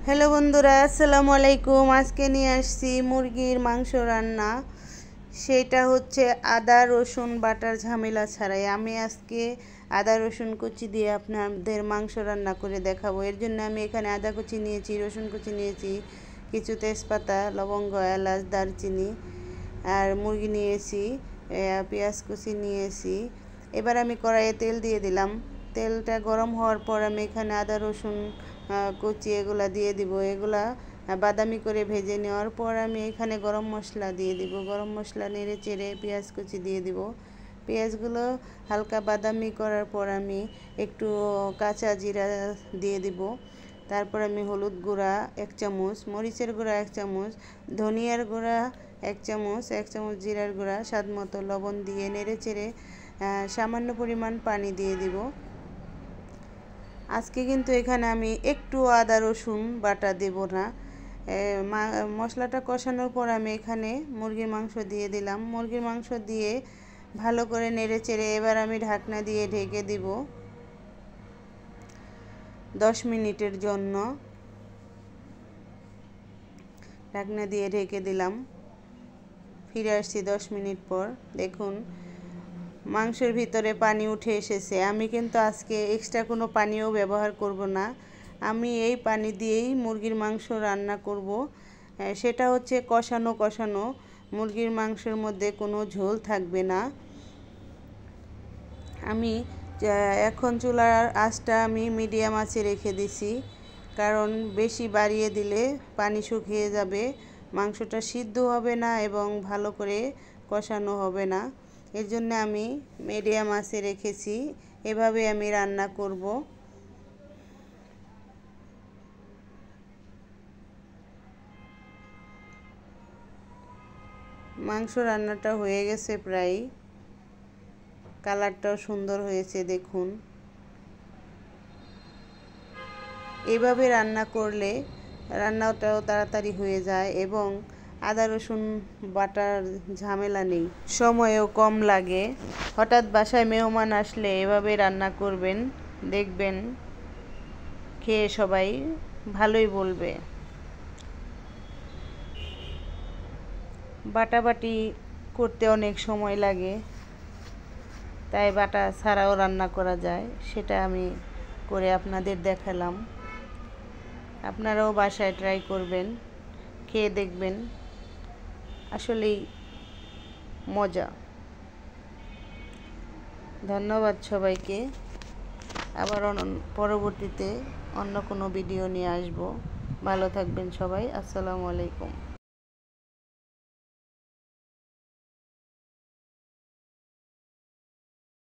Hello বন্ধুরা, আসসালামু আলাইকুম। আজকে নিয়ে আসছি মুরগির মাংস রান্না। সেটা হচ্ছে আদা রসুন বাটার ঝামেলা ছাড়াই। আমি আজকে আদা রসুন কুচি দিয়ে আপনাদের মাংস রান্না করে দেখাবো। এর জন্য আমি এখানে আদা কুচি নিয়েছি, রসুন কুচি নিয়েছি, কিছু তেজপাতা, লবঙ্গ, এলাচ, দারচিনি আর মুরগি নিয়েছি, পেঁয়াজ কুচি নিয়েছি। এবার আমি কড়াইয়ে তেল দিয়ে দিলাম। তেলটা গরম হওয়ার পর আমি এখানে আদা রসুন কুচি এগুলা দিয়ে দিব। এগুলা বাদামি করে ভেজে নেওয়ার পর আমি এখানে গরম মশলা দিয়ে দিব। গরম মশলা নেড়ে চেড়ে পেঁয়াজ কুচি দিয়ে দিব। পেঁয়াজগুলো হালকা বাদামি করার পর আমি একটু কাঁচা জিরা দিয়ে দিব। তারপর আমি হলুদ গুঁড়া 1 চামচ, মরিচের গুঁড়া 1 চামচ, ধনিয়ার গুঁড়া 1 চামচ, 1 চামচ জিরার গুঁড়া, স্বাদ মতো লবণ দিয়ে নেড়ে চেড়ে সামান্য পরিমাণ পানি দিয়ে দিব। আজকে কিন্তু এখানে আমি একটু আদা রসুন বাটা দেব না। মশলাটা কষানোর পর আমি এখানে মুরগির মাংস দিয়ে দিলাম। মুরগির মাংস দিয়ে ভালো করে নেড়ে চেড়ে এবার আমি ঢাকনা দিয়ে ঢেকে দিব 10 মিনিটের জন্য। ঢাকনা দিয়ে ঢেকে দিলাম। ফিরে আসছি 10 মিনিট পর। দেখুন মাংসের ভিতরে পানি উঠে এসেছে। আমি কিন্তু আজকে এক্সট্রা কোনো পানিও ব্যবহার করব না। আমি এই পানি দিয়েই মুরগির মাংস রান্না করব। সেটা হচ্ছে কষানো কষানো, মুরগির মাংসের মধ্যে কোনো ঝোল থাকবে না। আমি এখন চুলার আঁচটা আমি মিডিয়াম আঁচে রেখে দিছি, কারণ বেশি বাড়িয়ে দিলে পানি শুকিয়ে যাবে, মাংসটা সিদ্ধ হবে না এবং ভালো করে কষানো হবে না। এর জন্য আমি মিডিয়াম আঁচে রেখেছি। এভাবে আমি রান্না করব। মাংস রান্নাটা হয়ে গেছে প্রায়। কালারটাও সুন্দর হয়েছে দেখুন। এইভাবে রান্না করলে রান্নাটাও তাড়াতাড়ি হয়ে যায় এবং আদা রসুন বাটার ঝামেলা নেই, সময়ও কম লাগে। হঠাৎ বাসায় মেহমান আসলে এভাবে রান্না করবেন, দেখবেন খেয়ে সবাই ভালোই বলবে। বাটাবাটি করতে অনেক সময় লাগে, তাই বাটা ছাড়াও রান্না করা যায়, সেটা আমি করে আপনাদের দেখালাম। আপনারাও বাসায় ট্রাই করবেন, খেয়ে দেখবেন, আসলেই মজা। ধন্যবাদ সবাইকে। আবার পরবর্তীতে অন্য কোনো ভিডিও নিয়ে আসব। ভালো থাকবেন সবাই। আসসালামু আলাইকুম।